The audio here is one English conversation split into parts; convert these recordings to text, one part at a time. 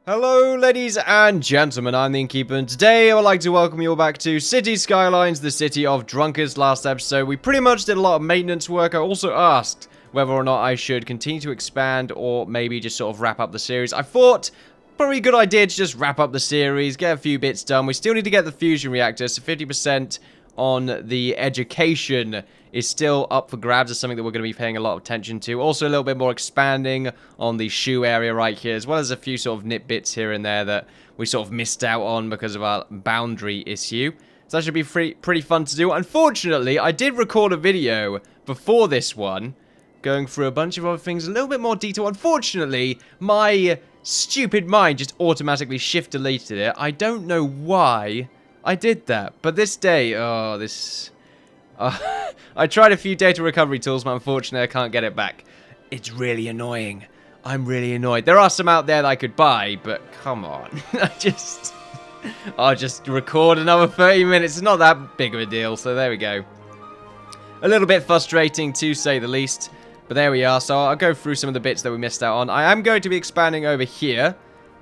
Hello ladies and gentlemen, I'm the Innkeeper, and today I would like to welcome you all back to City Skylines, the city of Drunkards. Last episode, we pretty much did a lot of maintenance work. I also asked whether or not I should continue to expand or maybe just sort of wrap up the series. I thought, probably a good idea to just wrap up the series, get a few bits done. We still need to get the fusion reactor, so 50% on the education is still up for grabs. It's something that we're going to be paying a lot of attention to. Also a little bit more expanding on the shoe area right here, as well as a few sort of nit bits here and there that we sort of missed out on because of our boundary issue. So that should be pretty fun to do. Unfortunately, I did record a video before this one, going through a bunch of other things, a little bit more detail. Unfortunately, my stupid mind just automatically shift deleted it. I don't know why I did that, but this day, I tried a few data recovery tools, but unfortunately I can't get it back. It's really annoying. I'm really annoyed. There are some out there that I could buy, but come on. I'll just record another 30 minutes. It's not that big of a deal, so there we go. A little bit frustrating, to say the least, but there we are. So I'll go through some of the bits that we missed out on. I am going to be expanding over here,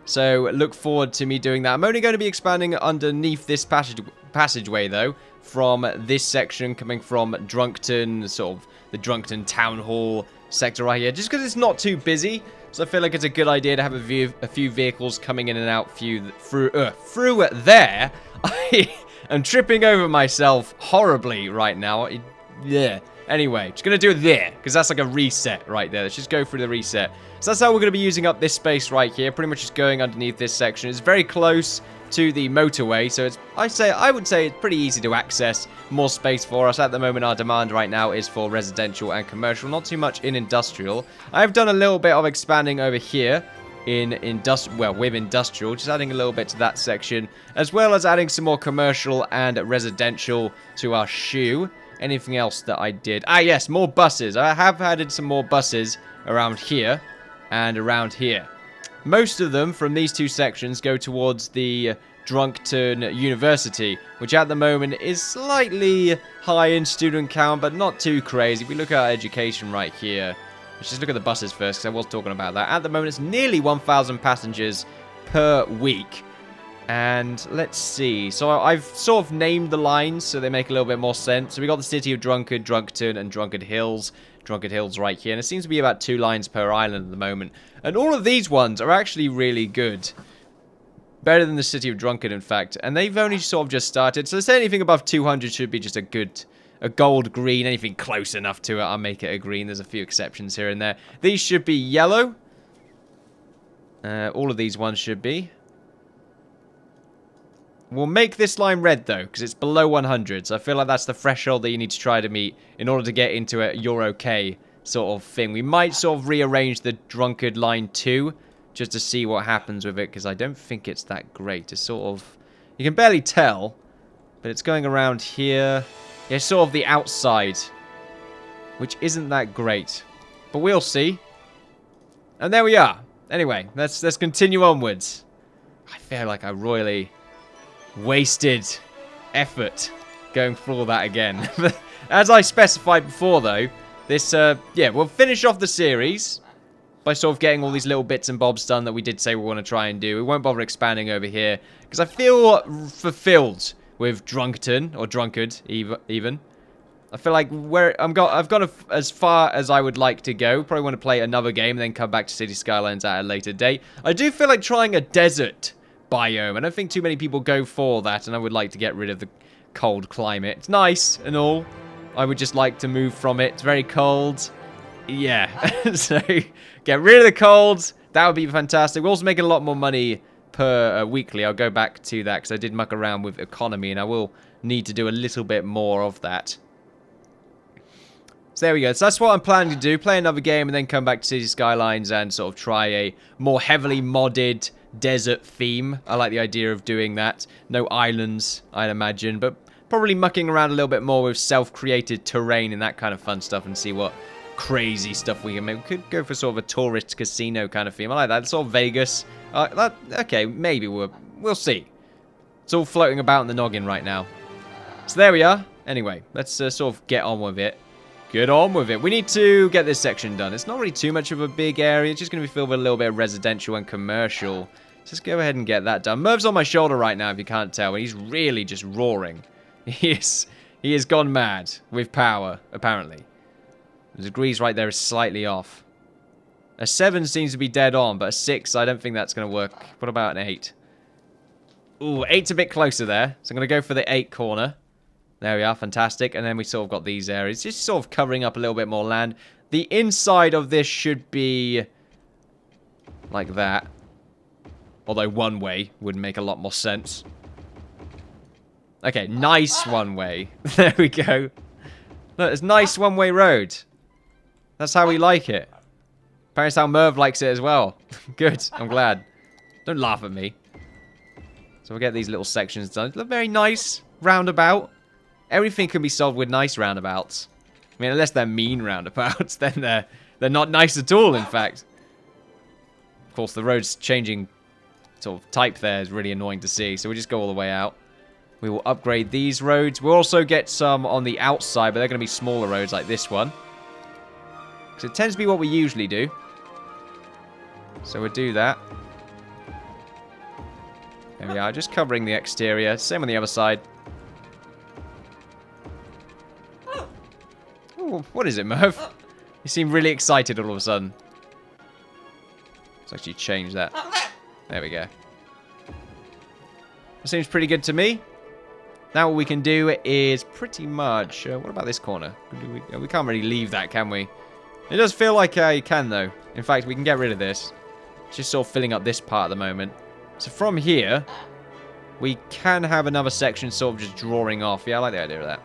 so look forward to me doing that. I'm only going to be expanding underneath this passageway, though, from this section coming from Drunkton, sort of the Drunkton Town Hall sector right here, just because it's not too busy. So I feel like it's a good idea to have a few vehicles coming in and out through there. I am tripping over myself horribly right now. Yeah. Anyway, just going to do it there, because that's like a reset right there. Let's just go through the reset. So that's how we're going to be using up this space right here. Pretty much just going underneath this section. It's very close to the motorway, so it's I would say it's pretty easy to access. More space for us. At the moment, our demand right now is for residential and commercial, not too much in industrial. I've done a little bit of expanding over here in with industrial, just adding a little bit to that section, as well as adding some more commercial and residential to our shoe. Anything else that I did? Ah, yes, more buses. I have added some more buses around here and around here. Most of them from these two sections go towards the Drunkton University, which at the moment is slightly high in student count, but not too crazy. If we look at our education right here, let's just look at the buses first, because I was talking about that. At the moment, it's nearly 1,000 passengers per week. And let's see. So I've sort of named the lines so they make a little bit more sense. So we got the city of Drunkard, Drunkton, and Drunkard Hills. Drunkard Hills right here. And it seems to be about 2 lines per island at the moment. And all of these ones are actually really good. Better than the city of Drunkard, in fact. And they've only sort of just started. So say anything above 200 should be just a gold green. Anything close enough to it, I'll make it a green. There's a few exceptions here and there. These should be yellow. All of these ones should be. We'll make this line red, though, because it's below 100. So I feel like that's the threshold that you need to try to meet in order to get into a you're okay sort of thing. We might sort of rearrange the Drunkard line 2 just to see what happens with it, because I don't think it's that great. It's sort of... You can barely tell, but it's going around here. Yeah, sort of the outside, which isn't that great. But we'll see. And there we are. Anyway, let's continue onwards. I feel like I royally wasted effort going through all that again. As I specified before, though, this, yeah, we'll finish off the series by sort of getting all these little bits and bobs done that we did say we want to try and do. We won't bother expanding over here, because I feel fulfilled with Drunkton, or Drunkard, even. I feel like I've gone as far as I would like to go. Probably want to play another game and then come back to City Skylines at a later date. I do feel like trying a desert biome. I don't think too many people go for that, and I would like to get rid of the cold climate. It's nice and all. I would just like to move from it. It's very cold. Yeah. So, get rid of the cold. That would be fantastic. We're also making a lot more money per weekly. I'll go back to that, because I did muck around with economy, and I will need to do a little bit more of that. So there we go. So that's what I'm planning to do. Play another game and then come back to City Skylines and sort of try a more heavily modded desert theme. I like the idea of doing that. No islands, I'd imagine, but probably mucking around a little bit more with self-created terrain and that kind of fun stuff, and see what crazy stuff we can make. We could go for sort of a tourist casino kind of theme. I like that. Sort of Vegas. Okay, maybe we'll see. It's all floating about in the noggin right now. So there we are. Anyway, let's sort of get on with it. Get on with it. We need to get this section done. It's not really too much of a big area. It's just going to be filled with a little bit of residential and commercial Just go ahead and get that done. Merv's on my shoulder right now, if you can't tell. And he's really just roaring. He has gone mad with power, apparently. The degrees right there is slightly off. A 7 seems to be dead on, but a 6, I don't think that's going to work. What about an 8? Ooh, 8's a bit closer there. So I'm going to go for the 8 corner. There we are, fantastic. And then we sort of got these areas. Just sort of covering up a little bit more land. The inside of this should be like that. Although one way would make a lot more sense. Okay, nice one way. There we go. Look, it's nice one-way road. That's how we like it. Apparently that's how Merv likes it as well. Good, I'm glad. Don't laugh at me. So we'll get these little sections done. Look, very nice roundabout. Everything can be solved with nice roundabouts. I mean, unless they're mean roundabouts, then they're not nice at all, in fact. Of course, the road's changing sort of type there is really annoying to see. So we'll just go all the way out. We will upgrade these roads. We'll also get some on the outside, but they're going to be smaller roads like this one. Because it tends to be what we usually do. So we'll do that. There we are, just covering the exterior. Same on the other side. Ooh, what is it, Merv? You seem really excited all of a sudden. Let's actually change that. There we go. That seems pretty good to me. Now what we can do is pretty much... what about this corner? We can't really leave that, can we? It does feel like you can, though. In fact, we can get rid of this. It's just sort of filling up this part at the moment. So from here, we can have another section sort of just drawing off. Yeah, I like the idea of that.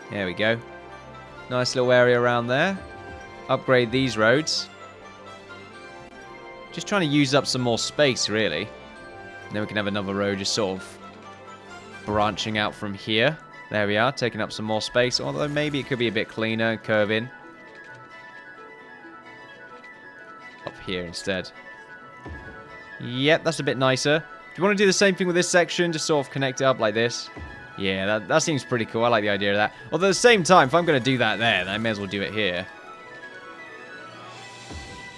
There we go. Nice little area around there. Upgrade these roads. Just trying to use up some more space, really. And then we can have another road just sort of branching out from here. There we are, taking up some more space. Although maybe it could be a bit cleaner and curve in. Up here instead. Yep, that's a bit nicer. Do you want to do the same thing with this section? Just sort of connect it up like this? Yeah, that seems pretty cool. I like the idea of that. Although at the same time, if I'm going to do that there, then I may as well do it here.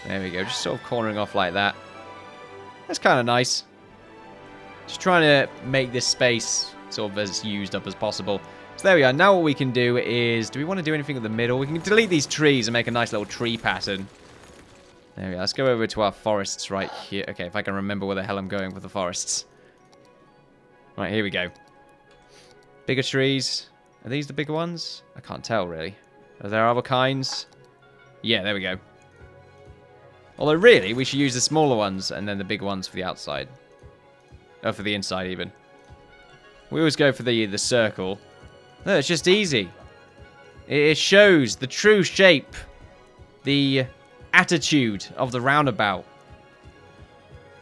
There we go. Just sort of cornering off like that. That's kind of nice. Just trying to make this space sort of as used up as possible. So there we are. Now what we can do is... Do we want to do anything in the middle? We can delete these trees and make a nice little tree pattern. There we are. Let's go over to our forests right here. Okay, if I can remember where the hell I'm going with the forests. Right, here we go. Bigger trees. Are these the bigger ones? I can't tell, really. Are there other kinds? Yeah, there we go. Although, really, we should use the smaller ones and then the big ones for the outside. Oh, for the inside, even. We always go for the circle. No, it's just easy. It shows the true shape. The attitude of the roundabout.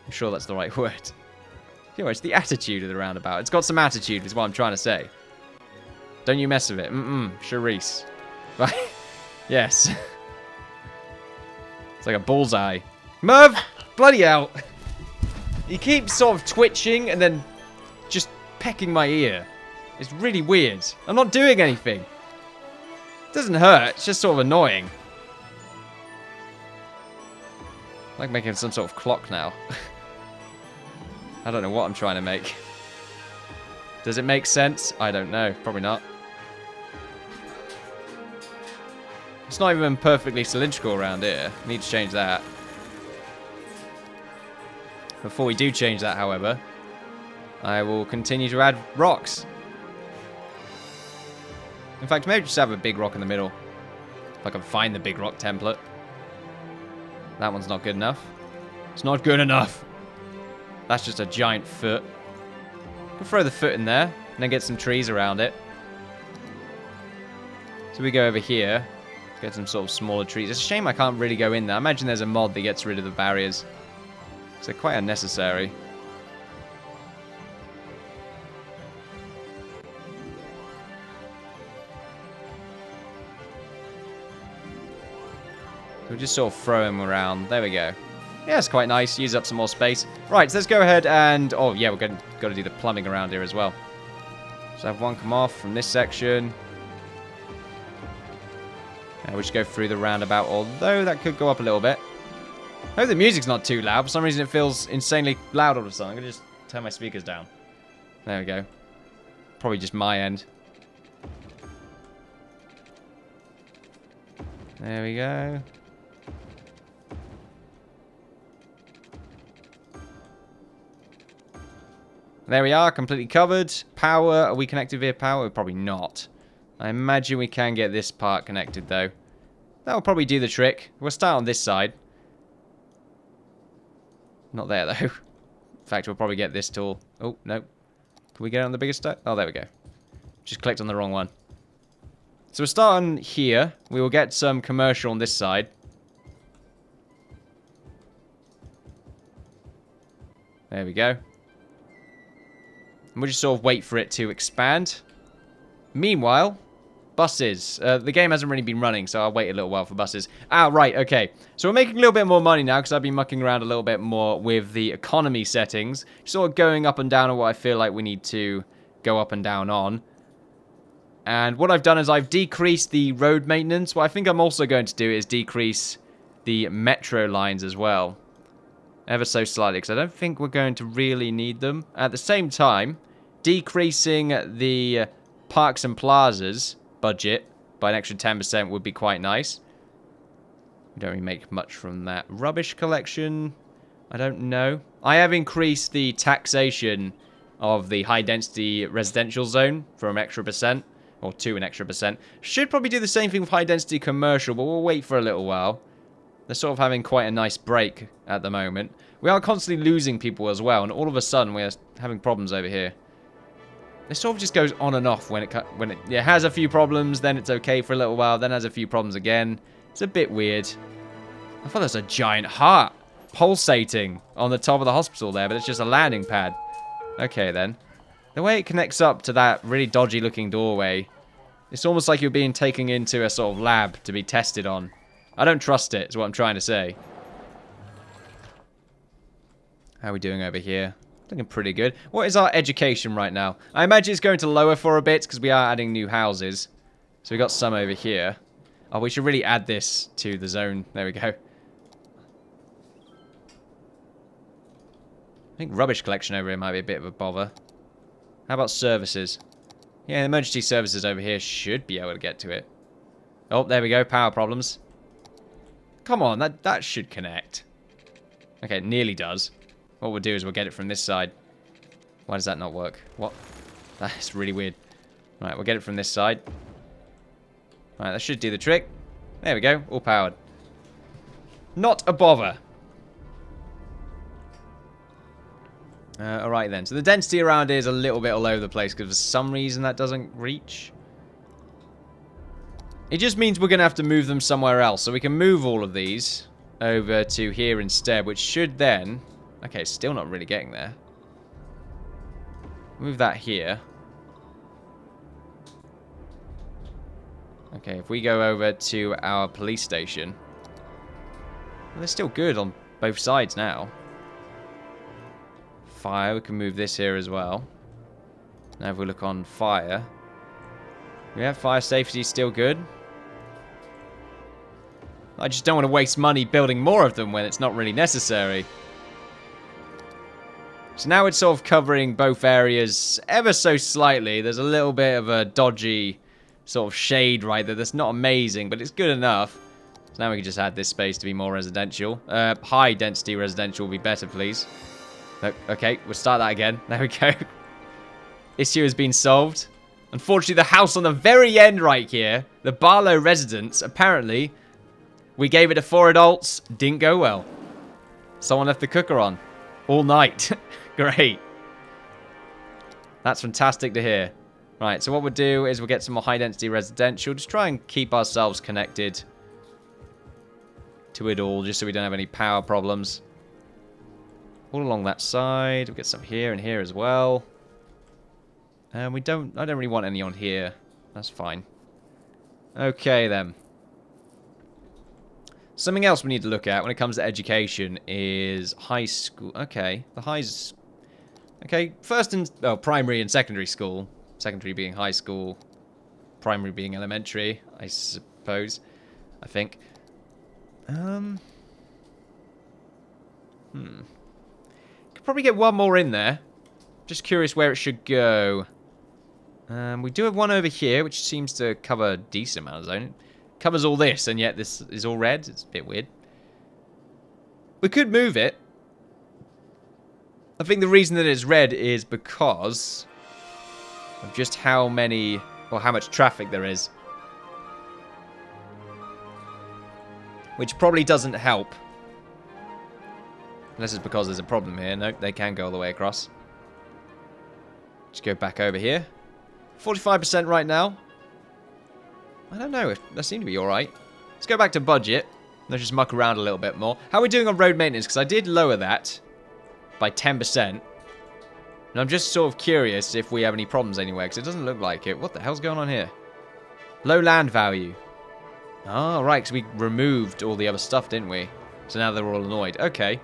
I'm sure that's the right word. Yeah, it's the attitude of the roundabout. It's got some attitude, is what I'm trying to say. Don't you mess with it. Charisse. Right? Yes. It's like a bullseye. Merv! Bloody hell. He keeps sort of twitching and then just pecking my ear. It's really weird. I'm not doing anything. It doesn't hurt. It's just sort of annoying. I like making some sort of clock now. I don't know what I'm trying to make. Does it make sense? I don't know. Probably not. It's not even perfectly cylindrical around here. Need to change that. Before we do change that, however, I will continue to add rocks. In fact, maybe just have a big rock in the middle. If I can find the big rock template. That one's not good enough. It's not good enough. That's just a giant foot. We'll throw the foot in there, and then get some trees around it. So we go over here, get some sort of smaller trees. It's a shame I can't really go in there. I imagine there's a mod that gets rid of the barriers. So they're quite unnecessary. So we'll just sort of throw them around. There we go. Yeah, it's quite nice. Use up some more space. Right, so let's go ahead and... Oh, yeah, we're got to do the plumbing around here as well. So have one come off from this section. We should go through the roundabout, although that could go up a little bit. I hope the music's not too loud. For some reason, it feels insanely loud all of a sudden. I'm going to just turn my speakers down. There we go. Probably just my end. There we go. There we are, completely covered. Power, are we connected via power? Probably not. I imagine we can get this part connected, though. That will probably do the trick. We'll start on this side. Not there, though. In fact, we'll probably get this tool. Oh, no. Can we get it on the biggest side? Oh, there we go. Just clicked on the wrong one. So we'll start on here. We will get some commercial on this side. There we go. And we'll just sort of wait for it to expand. Meanwhile, buses. The game hasn't really been running, so I'll wait a little while for buses. Ah, right, okay. So we're making a little bit more money now, because I've been mucking around a little bit more with the economy settings. Sort of going up and down on what I feel like we need to go up and down on. And what I've done is I've decreased the road maintenance. What I think I'm also going to do is decrease the metro lines as well. Ever so slightly, because I don't think we're going to really need them. At the same time, decreasing the parks and plazas budget by an extra 10% would be quite nice. We don't really make much from that. Rubbish collection, I don't know. I have increased the taxation of the high-density residential zone for an extra percent, or to an extra percent. Should probably do the same thing with high-density commercial, but we'll wait for a little while. They're sort of having quite a nice break at the moment. We are constantly losing people as well, and all of a sudden we're having problems over here. It sort of just goes on and off when it has a few problems, then it's okay for a little while, then has a few problems again. It's a bit weird. I thought there was a giant heart pulsating on the top of the hospital there, but it's just a landing pad. Okay, then. The way it connects up to that really dodgy looking doorway, it's almost like you're being taken into a sort of lab to be tested on. I don't trust it, is what I'm trying to say. How are we doing over here? Looking pretty good. What is our education right now? I imagine it's going to lower for a bit because we are adding new houses. So we got some over here. Oh, we should really add this to the zone. There we go. I think rubbish collection over here might be a bit of a bother. How about services? Yeah, emergency services over here should be able to get to it. Oh, there we go. Power problems. Come on, that should connect. Okay, it nearly does. What we'll do is we'll get it from this side. Why does that not work? What? That's really weird. Right, we'll get it from this side. Right, that should do the trick. There we go, all powered. Not a bother. Alright then, so the density around here is a little bit all over the place because for some reason that doesn't reach. It just means we're going to have to move them somewhere else. So we can move all of these over to here instead, which should then... Okay, it's still not really getting there. Move that here. Okay, if we go over to our police station... Well, they're still good on both sides now. Fire, we can move this here as well. Now if we look on fire... Yeah, fire safety is still good. I just don't want to waste money building more of them when it's not really necessary. So now it's sort of covering both areas ever so slightly. There's a little bit of a dodgy sort of shade right there. That's not amazing, but it's good enough. So now we can just add this space to be more residential. High density residential will be better, please. Nope. Okay, we'll start that again. There we go. Issue has been solved. Unfortunately, the house on the very end right here, the Barlow residence, apparently, we gave it to 4 adults. Didn't go well. Someone left the cooker on. All night. Great. That's fantastic to hear. Right, so what we'll do is we'll get some more high-density residential. Just try and keep ourselves connected to it all, just so we don't have any power problems. All along that side. We'll get some here and here as well. And I don't really want any on here. That's fine. Okay, then. Something else we need to look at when it comes to education is high school. Okay, the highs... Okay, first and... Oh, primary and secondary school. Secondary being high school. Primary being elementary, I suppose. I think. Could probably get one more in there. Just curious where it should go. We do have one over here, which seems to cover a decent amount of zone. It covers all this, and yet this is all red. It's a bit weird. We could move it. I think the reason that it's red is because of just how many, or how much traffic there is. Which probably doesn't help. Unless it's because there's a problem here. Nope, they can go all the way across. Just go back over here. 45% right now. I don't know. That seemed to be alright. Let's go back to budget. Let's just muck around a little bit more. How are we doing on road maintenance? Because I did lower that by 10%. And I'm just sort of curious if we have any problems anywhere. Because it doesn't look like it. What the hell's going on here? Low land value. Oh, right. Because we removed all the other stuff, didn't we? So now they're all annoyed. Okay.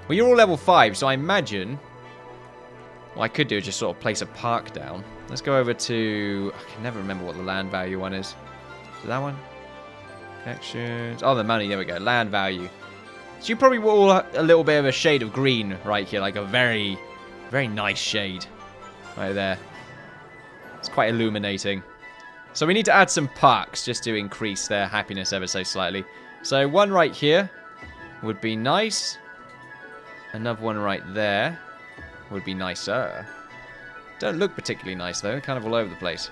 Well, you're all level 5. So I imagine what I could do is just sort of place a park down. Let's go over to... I can never remember what the land value one is. Is it that one? Connections. Oh, the money. There we go. Land value. So you probably will a little bit of a shade of green right here. Like a very, very nice shade. Right there. It's quite illuminating. So we need to add some parks just to increase their happiness ever so slightly. So one right here would be nice. Another one right there would be nicer. Don't look particularly nice though, kind of all over the place.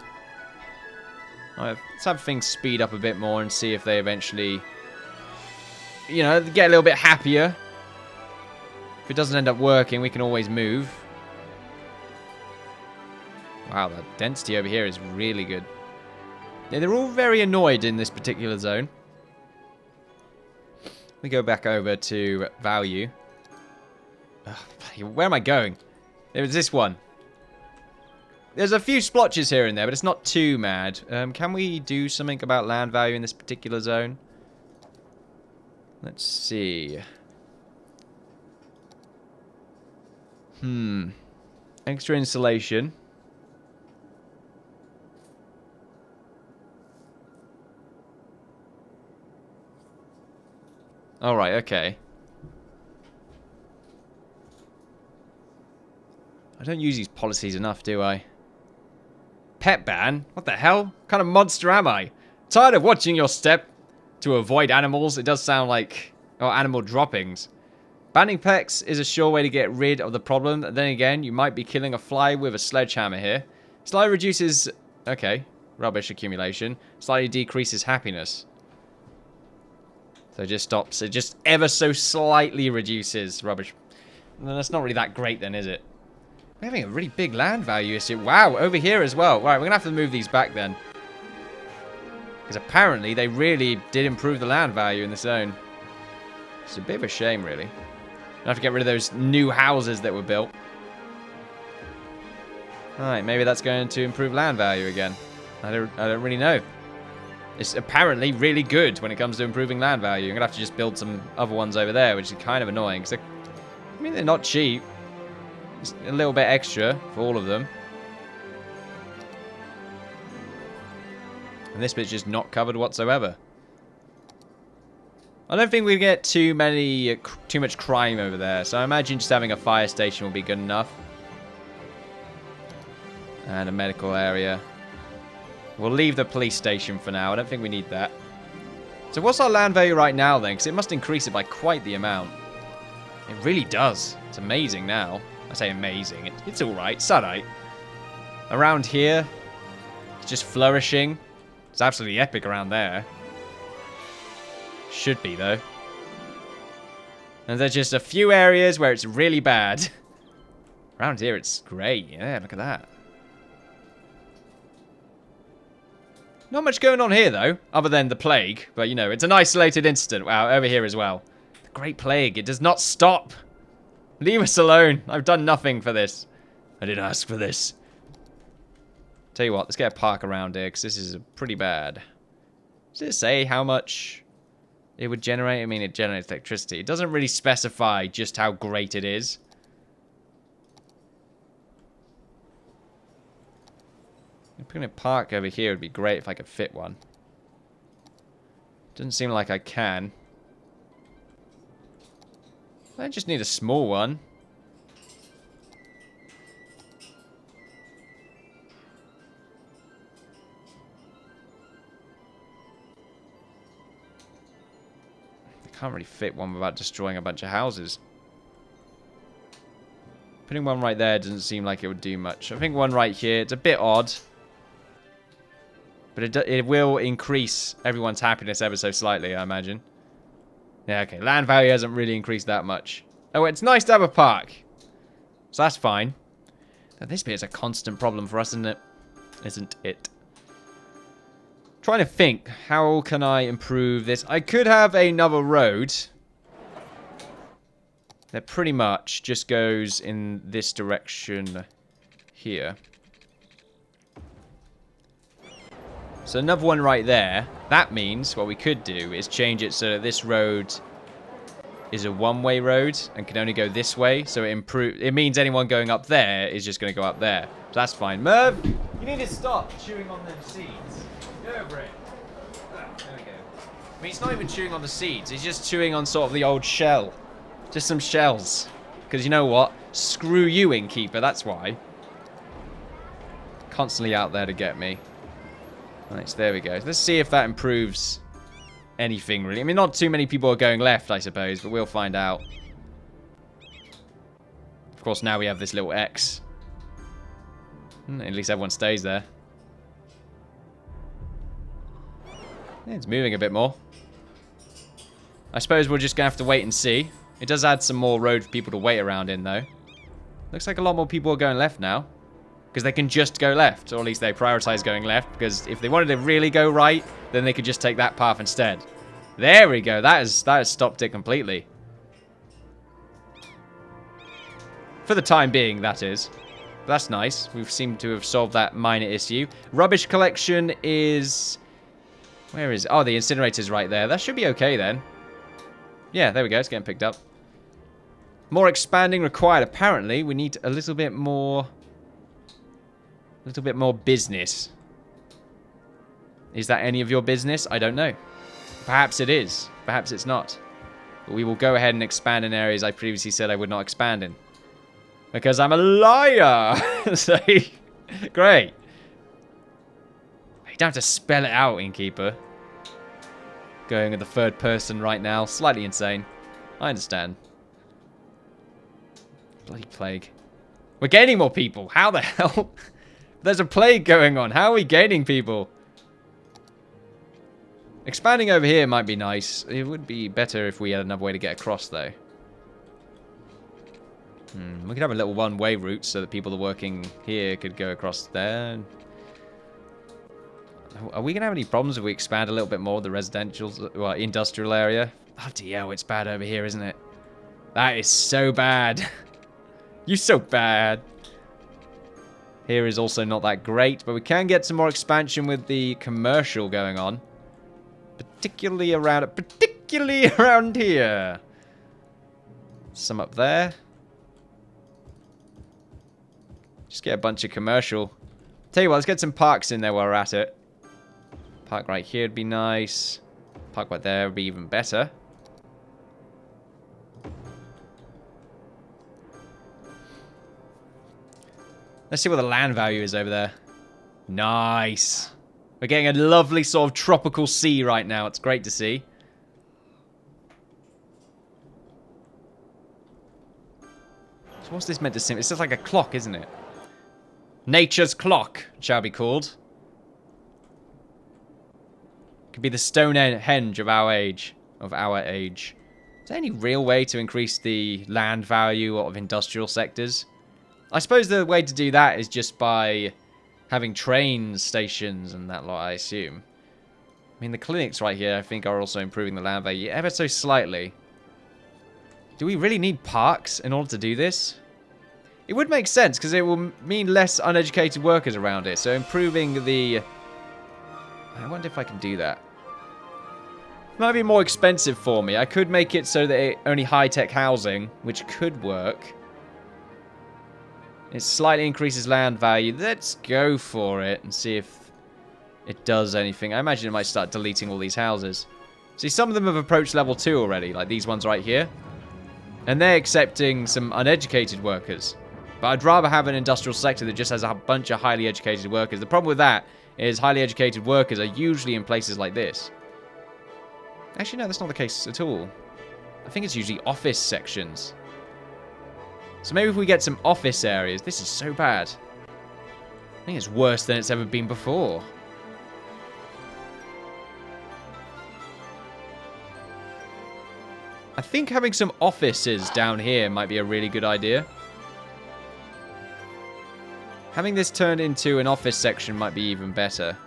Alright, let's have things speed up a bit more and see if they eventually, you know, get a little bit happier. If it doesn't end up working, we can always move. Wow, the density over here is really good. Yeah, they're all very annoyed in this particular zone. We go back over to value. Ugh, where am I going? There was this one. There's a few splotches here and there, but it's not too mad. Can we do something about land value in this particular zone? Let's see. Extra insulation. Alright, okay. I don't use these policies enough, do I? Pet ban? What the hell? What kind of monster am I? Tired of watching your step to avoid animals? It does sound like... oh, animal droppings. Banning pets is a sure way to get rid of the problem. Then again, you might be killing a fly with a sledgehammer here. Slightly reduces... okay. Rubbish accumulation. Slightly decreases happiness. So it just stops. It just ever so slightly reduces rubbish. No, that's not really that great then, is it? We're having a really big land value issue. Wow, over here as well. Right, we're going to have to move these back then. Because apparently they really did improve the land value in the zone. It's a bit of a shame, really. We'll have to get rid of those new houses that were built. Alright, maybe that's going to improve land value again. I don't really know. It's apparently really good when it comes to improving land value. I'm going to have to just build some other ones over there, which is kind of annoying. Because I mean, they're not cheap. Just a little bit extra for all of them. And this bit's just not covered whatsoever. I don't think we get too much crime over there. So I imagine just having a fire station will be good enough. And a medical area. We'll leave the police station for now. I don't think we need that. So what's our land value right now then? Because it must increase it by quite the amount. It really does. It's amazing now. I say amazing. It's alright. It's alright. Around here, it's just flourishing. It's absolutely epic around there. Should be, though. And there's just a few areas where it's really bad. Around here, it's great. Yeah, look at that. Not much going on here, though, other than the plague. But, you know, it's an isolated incident. Wow, over here as well. The Great Plague. It does not stop. Leave us alone. I've done nothing for this. I didn't ask for this. Tell you what, let's get a park around here, because this is pretty bad. Does it say how much it would generate? I mean, it generates electricity. It doesn't really specify just how great it is. Putting a park over here would be great if I could fit one. Doesn't seem like I can. I just need a small one. I can't really fit one without destroying a bunch of houses. Putting one right there doesn't seem like it would do much. I think one right here, it's a bit odd. But it will increase everyone's happiness ever so slightly, I imagine. Yeah, okay. Land value hasn't really increased that much. Oh, it's nice to have a park. So that's fine. Now, this bit is a constant problem for us, isn't it? Isn't it? Trying to think. How can I improve this? I could have another road that pretty much just goes in this direction here. So another one right there. That means what we could do is change it so that this road is a one-way road and can only go this way. So it means anyone going up there is just going to go up there. So that's fine. Merv, you need to stop chewing on them seeds. Go over it. There we go. I mean, he's not even chewing on the seeds. He's just chewing on sort of the old shell. Just some shells. Because you know what? Screw you, Innkeeper. That's why. Constantly out there to get me. Right, so there we go. Let's see if that improves anything, really. I mean, not too many people are going left, I suppose, but we'll find out. Of course, now we have this little X. At least everyone stays there. Yeah, it's moving a bit more. I suppose we're just going to have to wait and see. It does add some more road for people to wait around in, though. Looks like a lot more people are going left now. Because they can just go left, or at least they prioritize going left, because if they wanted to really go right, then they could just take that path instead. There we go, that has stopped it completely. For the time being, that is. But that's nice, we've seemed to have solved that minor issue. Rubbish collection is... Where is it? Oh, the incinerator's right there. That should be okay then. Yeah, there we go, it's getting picked up. More expanding required, apparently. We need a little bit more... business. Is that any of your business? I don't know. Perhaps it is. Perhaps it's not. But we will go ahead and expand in areas I previously said I would not expand in. Because I'm a liar! So, great. You don't have to spell it out, Innkeeper. Going in the third person right now. Slightly insane. I understand. Bloody plague. We're gaining more people. How the hell? There's a plague going on. How are we gaining people? Expanding over here might be nice. It would be better if we had another way to get across, though. We could have a little one-way route so that people that are working here could go across there. Are we going to have any problems if we expand a little bit more of the residential, well, industrial area? Bloody hell, it's bad over here, isn't it? That is so bad. You're so bad. Here is also not that great, but we can get some more expansion with the commercial going on. Particularly around here. Some up there. Just get a bunch of commercial. Tell you what, let's get some parks in there while we're at it. Park right here would be nice. Park right there would be even better. Let's see what the land value is over there. Nice. We're getting a lovely sort of tropical sea right now. It's great to see. So what's this meant to seem? It's just like a clock, isn't it? Nature's clock, shall be called. Could be the Stonehenge of our age. Is there any real way to increase the land value of industrial sectors? I suppose the way to do that is just by having train stations and that lot, I assume. I mean, the clinics right here, I think, are also improving the land value ever so slightly. Do we really need parks in order to do this? It would make sense, because it will mean less uneducated workers around it. So improving the... I wonder if I can do that. It might be more expensive for me. I could make it so that it only high-tech housing, which could work. It slightly increases land value. Let's go for it and see if it does anything. I imagine it might start deleting all these houses. See, some of them have approached level 2 already, like these ones right here. And they're accepting some uneducated workers. But I'd rather have an industrial sector that just has a bunch of highly educated workers. The problem with that is highly educated workers are usually in places like this. Actually, no, that's not the case at all. I think it's usually office sections. So maybe if we get some office areas... This is so bad. I think it's worse than it's ever been before. I think having some offices down here might be a really good idea. Having this turned into an office section might be even better.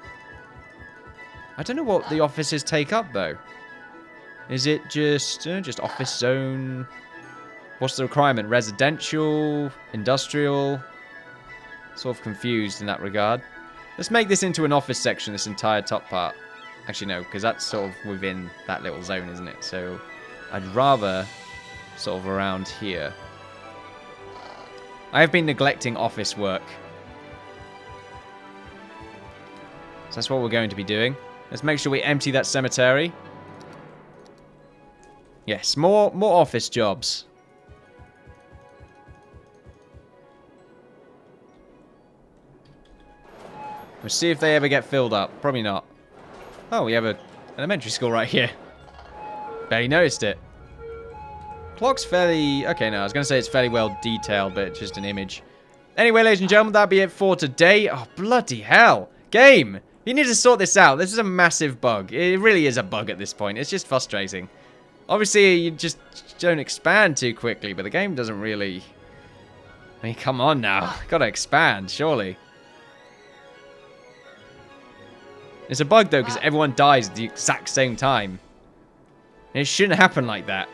I don't know what the offices take up, though. Is it just office zone? What's the requirement? Residential? Industrial? Sort of confused in that regard. Let's make this into an office section, this entire top part. Actually, no, because that's sort of within that little zone, isn't it? So I'd rather sort of around here. I have been neglecting office work. So that's what we're going to be doing. Let's make sure we empty that cemetery. Yes, more office jobs. We'll see if they ever get filled up. Probably not. Oh, we have an elementary school right here. Barely noticed it. Clock's fairly... Okay, no, I was going to say it's fairly well detailed, but it's just an image. Anyway, ladies and gentlemen, that'll be it for today. Oh, bloody hell. Game! You need to sort this out. This is a massive bug. It really is a bug at this point. It's just frustrating. Obviously, you just don't expand too quickly, but the game doesn't really... I mean, come on now. Gotta expand, surely. It's a bug, though, because everyone dies at the exact same time. And it shouldn't happen like that.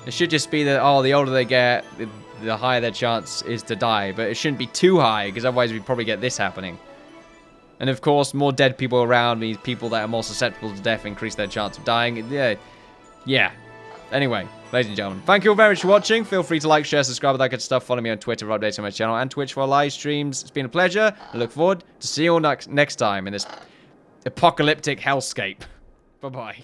It should just be that, oh, the older they get, the higher their chance is to die. But it shouldn't be too high, because otherwise we'd probably get this happening. And of course, more dead people around means people that are more susceptible to death increase their chance of dying. Yeah. Anyway, ladies and gentlemen, thank you all very much for watching. Feel free to like, share, subscribe, all that good stuff. Follow me on Twitter for updates on my channel and Twitch for live streams. It's been a pleasure. I look forward to see you all next time in this apocalyptic hellscape. Bye-bye.